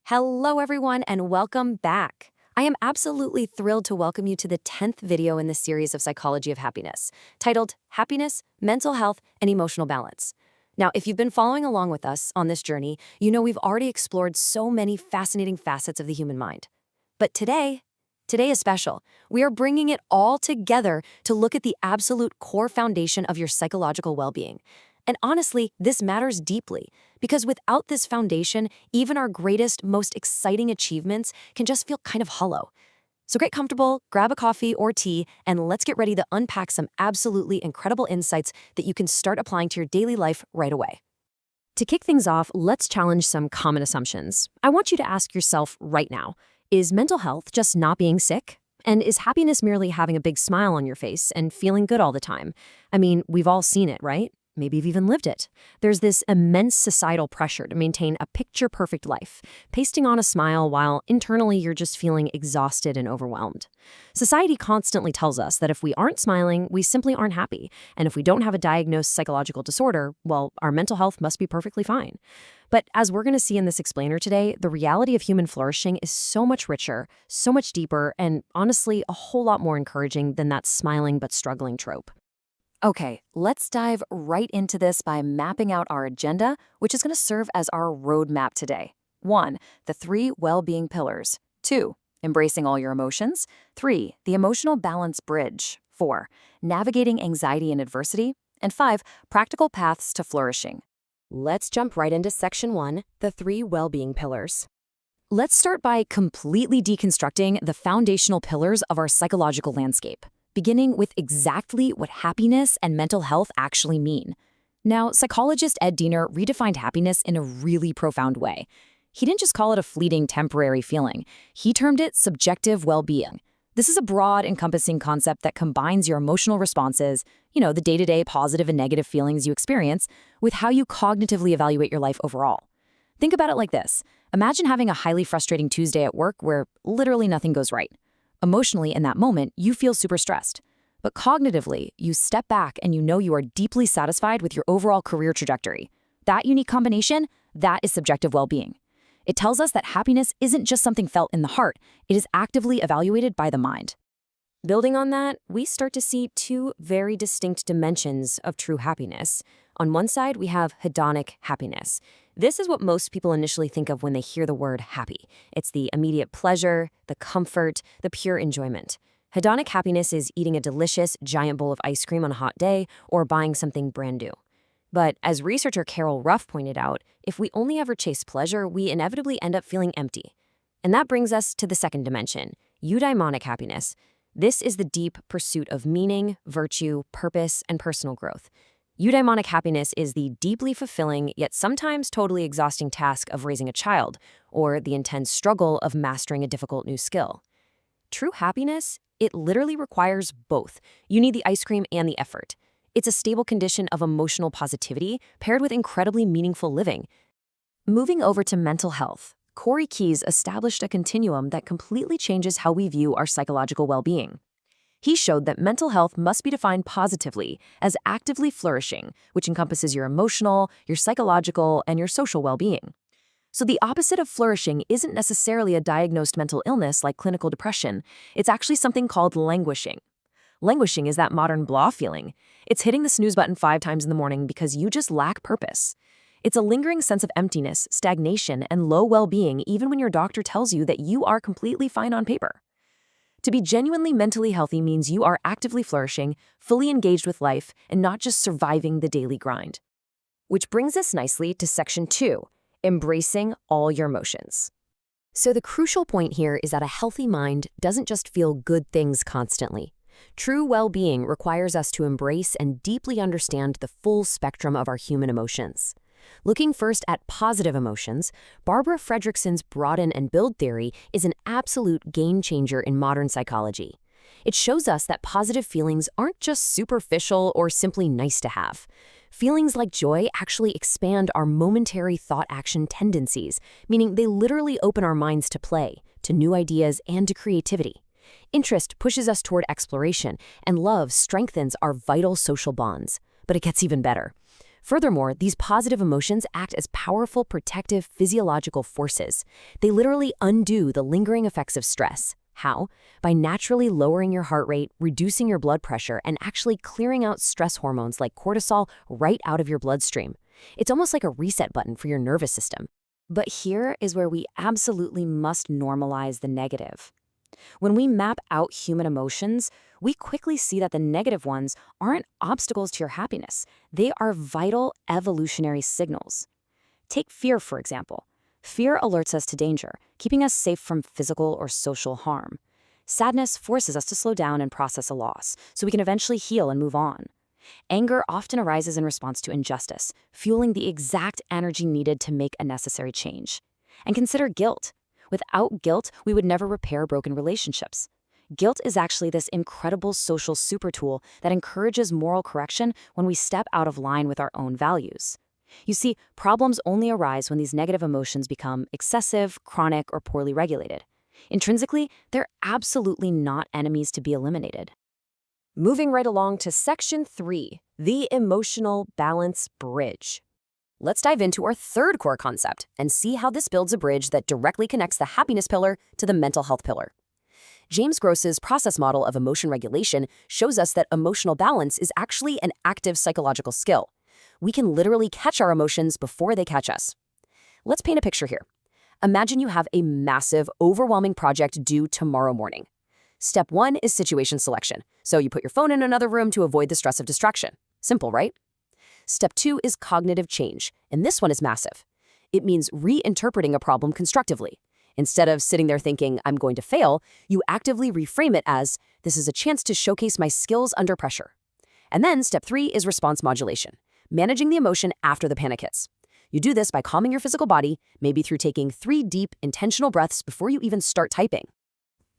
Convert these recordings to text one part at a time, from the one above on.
Hello, everyone, and welcome back. I am absolutely thrilled to welcome you to the 10th video in the series of Psychology of Happiness, titled Happiness, Mental Health, and Emotional Balance. Now, if you've been following along with us on this journey, you know we've already explored so many fascinating facets of the human mind. But today is special. We are bringing it all together to look at the absolute core foundation of your psychological well-being. And honestly, this matters deeply, because without this foundation, even our greatest, most exciting achievements can just feel kind of hollow. So get comfortable, grab a coffee or tea, and let's get ready to unpack some absolutely incredible insights that you can start applying to your daily life right away. To kick things off, let's challenge some common assumptions. I want you to ask yourself right now, is mental health just not being sick? And is happiness merely having a big smile on your face and feeling good all the time? I mean, we've all seen it, right? Maybe you've even lived it. There's this immense societal pressure to maintain a picture-perfect life, pasting on a smile while internally you're just feeling exhausted and overwhelmed. Society constantly tells us that if we aren't smiling, we simply aren't happy. And if we don't have a diagnosed psychological disorder, well, our mental health must be perfectly fine. But as we're going to see in this explainer today, the reality of human flourishing is so much richer, so much deeper, and honestly, a whole lot more encouraging than that smiling but struggling trope. Okay, let's dive right into this by mapping out our agenda, which is going to serve as our roadmap today. 1. The 3 well-being pillars. 2. Embracing all your emotions. 3. The emotional balance bridge. 4. Navigating anxiety and adversity. And 5. Practical paths to flourishing. Let's jump right into section 1, the 3 well-being pillars. Let's start by completely deconstructing the foundational pillars of our psychological landscape, beginning with exactly what happiness and mental health actually mean. Now, psychologist Ed Diener redefined happiness in a really profound way. He didn't just call it a fleeting temporary feeling. He termed it subjective well-being. This is a broad, encompassing concept that combines your emotional responses, the day-to-day positive and negative feelings you experience, with how you cognitively evaluate your life overall. Think about it like this. Imagine having a highly frustrating Tuesday at work where literally nothing goes right. Emotionally, in that moment, you feel super stressed. But cognitively, you step back and you are deeply satisfied with your overall career trajectory. That unique combination, that is subjective well-being. It tells us that happiness isn't just something felt in the heart, it is actively evaluated by the mind. Building on that, we start to see 2 very distinct dimensions of true happiness. On one side, we have hedonic happiness. This is what most people initially think of when they hear the word happy. It's the immediate pleasure, the comfort, the pure enjoyment. Hedonic happiness is eating a delicious, giant bowl of ice cream on a hot day or buying something brand new. But as researcher Carol Ruff pointed out, if we only ever chase pleasure, we inevitably end up feeling empty. And that brings us to the second dimension, eudaimonic happiness. This is the deep pursuit of meaning, virtue, purpose, and personal growth. Eudaimonic happiness is the deeply fulfilling, yet sometimes totally exhausting task of raising a child, or the intense struggle of mastering a difficult new skill. True happiness, it literally requires both. You need the ice cream and the effort. It's a stable condition of emotional positivity paired with incredibly meaningful living. Moving over to mental health, Corey Keyes established a continuum that completely changes how we view our psychological well-being. He showed that mental health must be defined positively as actively flourishing, which encompasses your emotional, your psychological, and your social well-being. So the opposite of flourishing isn't necessarily a diagnosed mental illness like clinical depression. It's actually something called languishing. Languishing is that modern blah feeling. It's hitting the snooze button 5 times in the morning because you just lack purpose. It's a lingering sense of emptiness, stagnation, and low well-being even when your doctor tells you that you are completely fine on paper. To be genuinely mentally healthy means you are actively flourishing, fully engaged with life, and not just surviving the daily grind. Which brings us nicely to section 2, embracing all your emotions. So the crucial point here is that a healthy mind doesn't just feel good things constantly. True well-being requires us to embrace and deeply understand the full spectrum of our human emotions. Looking first at positive emotions, Barbara Fredrickson's Broaden-and-Build theory is an absolute game-changer in modern psychology. It shows us that positive feelings aren't just superficial or simply nice to have. Feelings like joy actually expand our momentary thought-action tendencies, meaning they literally open our minds to play, to new ideas, and to creativity. Interest pushes us toward exploration, and love strengthens our vital social bonds. But it gets even better. Furthermore, these positive emotions act as powerful protective physiological forces. They literally undo the lingering effects of stress. How? By naturally lowering your heart rate, reducing your blood pressure, and actually clearing out stress hormones like cortisol right out of your bloodstream. It's almost like a reset button for your nervous system. But here is where we absolutely must normalize the negative. When we map out human emotions, we quickly see that the negative ones aren't obstacles to your happiness. They are vital evolutionary signals. Take fear, for example. Fear alerts us to danger, keeping us safe from physical or social harm. Sadness forces us to slow down and process a loss, so we can eventually heal and move on. Anger often arises in response to injustice, fueling the exact energy needed to make a necessary change. And consider guilt. Without guilt, we would never repair broken relationships. Guilt is actually this incredible social super tool that encourages moral correction when we step out of line with our own values. You see, problems only arise when these negative emotions become excessive, chronic, or poorly regulated. Intrinsically, they're absolutely not enemies to be eliminated. Moving right along to Section 3, the emotional balance bridge. Let's dive into our third core concept and see how this builds a bridge that directly connects the happiness pillar to the mental health pillar. James Gross's process model of emotion regulation shows us that emotional balance is actually an active psychological skill. We can literally catch our emotions before they catch us. Let's paint a picture here. Imagine you have a massive, overwhelming project due tomorrow morning. Step 1 is situation selection, so you put your phone in another room to avoid the stress of distraction. Simple, right? Step 2 is cognitive change, and this one is massive. It means reinterpreting a problem constructively. Instead of sitting there thinking, I'm going to fail, you actively reframe it as, this is a chance to showcase my skills under pressure. And then Step 3 is response modulation, managing the emotion after the panic hits. You do this by calming your physical body, maybe through taking 3 deep, intentional breaths before you even start typing.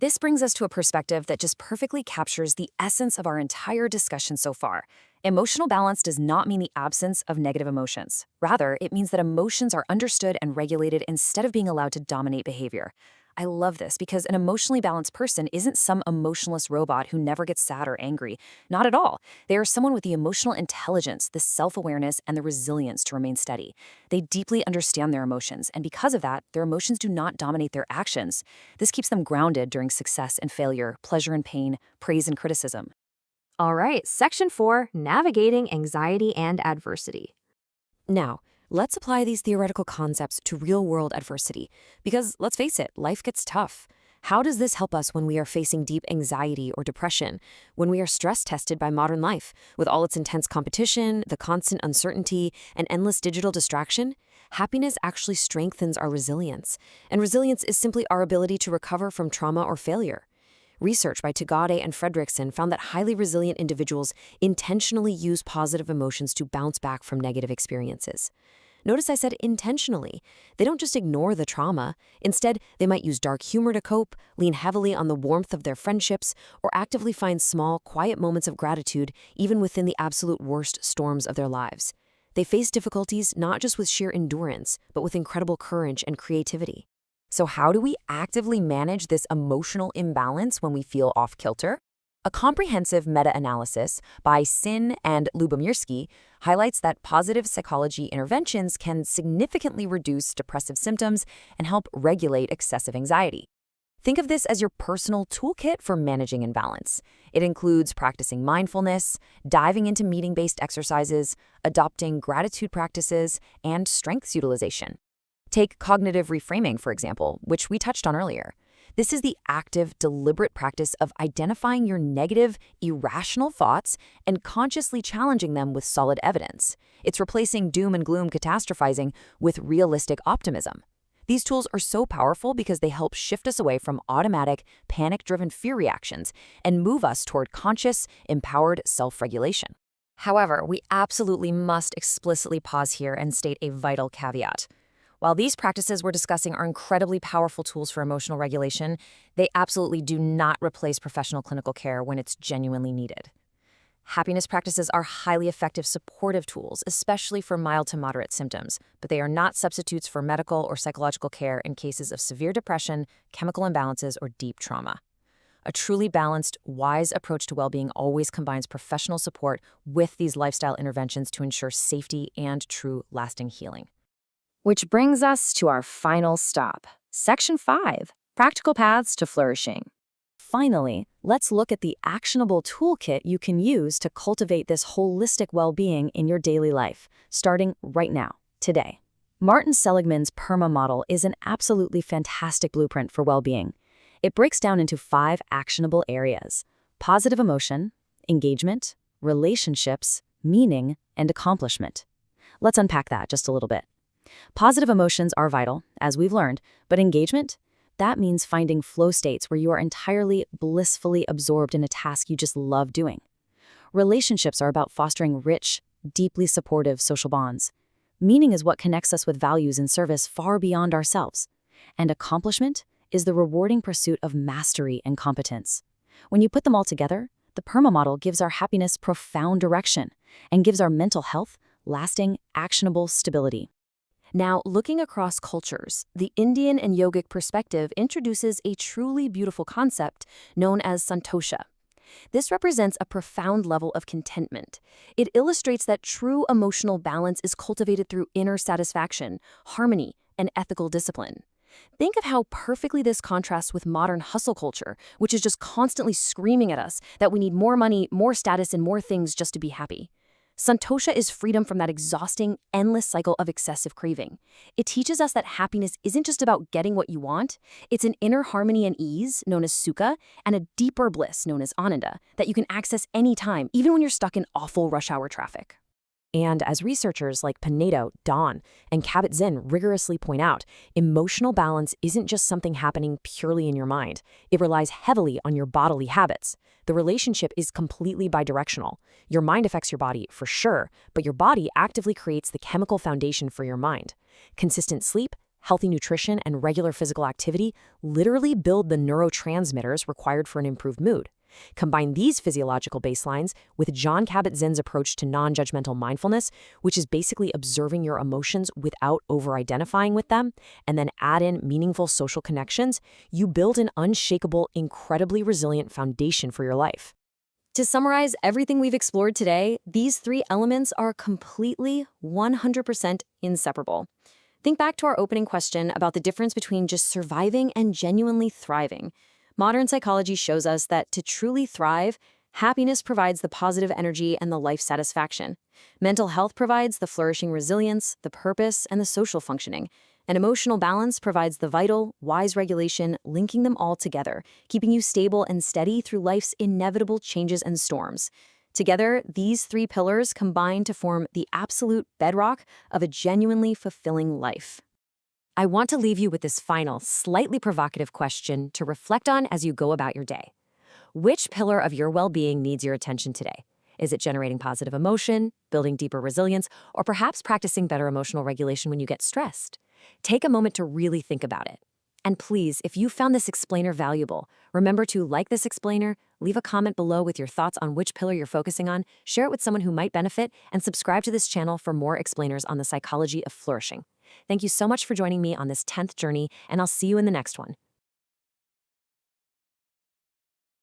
This brings us to a perspective that just perfectly captures the essence of our entire discussion so far. Emotional balance does not mean the absence of negative emotions. Rather, it means that emotions are understood and regulated instead of being allowed to dominate behavior. I love this because an emotionally balanced person isn't some emotionless robot who never gets sad or angry. Not at all. They are someone with the emotional intelligence, the self-awareness, and the resilience to remain steady. They deeply understand their emotions, and because of that, their emotions do not dominate their actions. This keeps them grounded during success and failure, pleasure and pain, praise and criticism. All right, Section 4, Navigating Anxiety and Adversity. Now, let's apply these theoretical concepts to real-world adversity, because let's face it, life gets tough. How does this help us when we are facing deep anxiety or depression, when we are stress-tested by modern life, with all its intense competition, the constant uncertainty, and endless digital distraction? Happiness actually strengthens our resilience, and resilience is simply our ability to recover from trauma or failure. Research by Tagade and Fredrickson found that highly resilient individuals intentionally use positive emotions to bounce back from negative experiences. Notice I said intentionally. They don't just ignore the trauma. Instead, they might use dark humor to cope, lean heavily on the warmth of their friendships, or actively find small, quiet moments of gratitude even within the absolute worst storms of their lives. They face difficulties not just with sheer endurance, but with incredible courage and creativity. So how do we actively manage this emotional imbalance when we feel off-kilter? A comprehensive meta-analysis by Sin and Lubomirsky highlights that positive psychology interventions can significantly reduce depressive symptoms and help regulate excessive anxiety. Think of this as your personal toolkit for managing imbalance. It includes practicing mindfulness, diving into meaning-based exercises, adopting gratitude practices, and strengths utilization. Take cognitive reframing, for example, which we touched on earlier. This is the active, deliberate practice of identifying your negative, irrational thoughts and consciously challenging them with solid evidence. It's replacing doom and gloom catastrophizing with realistic optimism. These tools are so powerful because they help shift us away from automatic, panic-driven fear reactions and move us toward conscious, empowered self-regulation. However, we absolutely must explicitly pause here and state a vital caveat. While these practices we're discussing are incredibly powerful tools for emotional regulation, they absolutely do not replace professional clinical care when it's genuinely needed. Happiness practices are highly effective supportive tools, especially for mild to moderate symptoms, but they are not substitutes for medical or psychological care in cases of severe depression, chemical imbalances, or deep trauma. A truly balanced, wise approach to well-being always combines professional support with these lifestyle interventions to ensure safety and true lasting healing. Which brings us to our final stop, Section 5, Practical Paths to Flourishing. Finally, let's look at the actionable toolkit you can use to cultivate this holistic well-being in your daily life, starting right now, today. Martin Seligman's PERMA model is an absolutely fantastic blueprint for well-being. It breaks down into 5 actionable areas: positive emotion, engagement, relationships, meaning, and accomplishment. Let's unpack that just a little bit. Positive emotions are vital, as we've learned, but engagement? That means finding flow states where you are entirely blissfully absorbed in a task you just love doing. Relationships are about fostering rich, deeply supportive social bonds. Meaning is what connects us with values and service far beyond ourselves. And accomplishment is the rewarding pursuit of mastery and competence. When you put them all together, the PERMA model gives our happiness profound direction and gives our mental health lasting, actionable stability. Now, looking across cultures, the Indian and yogic perspective introduces a truly beautiful concept known as santosha. This represents a profound level of contentment. It illustrates that true emotional balance is cultivated through inner satisfaction, harmony, and ethical discipline. Think of how perfectly this contrasts with modern hustle culture, which is just constantly screaming at us that we need more money, more status, and more things just to be happy. Santosha is freedom from that exhausting, endless cycle of excessive craving. It teaches us that happiness isn't just about getting what you want, it's an inner harmony and ease, known as sukha, and a deeper bliss, known as ananda, that you can access anytime, even when you're stuck in awful rush hour traffic. And as researchers like Pinedo, Dawn, and Kabat-Zinn rigorously point out, emotional balance isn't just something happening purely in your mind. It relies heavily on your bodily habits. The relationship is completely bidirectional. Your mind affects your body, for sure, but your body actively creates the chemical foundation for your mind. Consistent sleep, healthy nutrition, and regular physical activity literally build the neurotransmitters required for an improved mood. Combine these physiological baselines with Jon Kabat-Zinn's approach to non-judgmental mindfulness, which is basically observing your emotions without over-identifying with them, and then add in meaningful social connections, you build an unshakable, incredibly resilient foundation for your life. To summarize everything we've explored today, these 3 elements are completely 100% inseparable. Think back to our opening question about the difference between just surviving and genuinely thriving. Modern psychology shows us that to truly thrive, happiness provides the positive energy and the life satisfaction. Mental health provides the flourishing resilience, the purpose, and the social functioning. And emotional balance provides the vital, wise regulation, linking them all together, keeping you stable and steady through life's inevitable changes and storms. Together, these 3 pillars combine to form the absolute bedrock of a genuinely fulfilling life. I want to leave you with this final, slightly provocative question to reflect on as you go about your day. Which pillar of your well-being needs your attention today? Is it generating positive emotion, building deeper resilience, or perhaps practicing better emotional regulation when you get stressed? Take a moment to really think about it. And please, if you found this explainer valuable, remember to like this explainer, leave a comment below with your thoughts on which pillar you're focusing on, share it with someone who might benefit, and subscribe to this channel for more explainers on the psychology of flourishing. Thank you so much for joining me on this 10th journey, and I'll see you in the next one.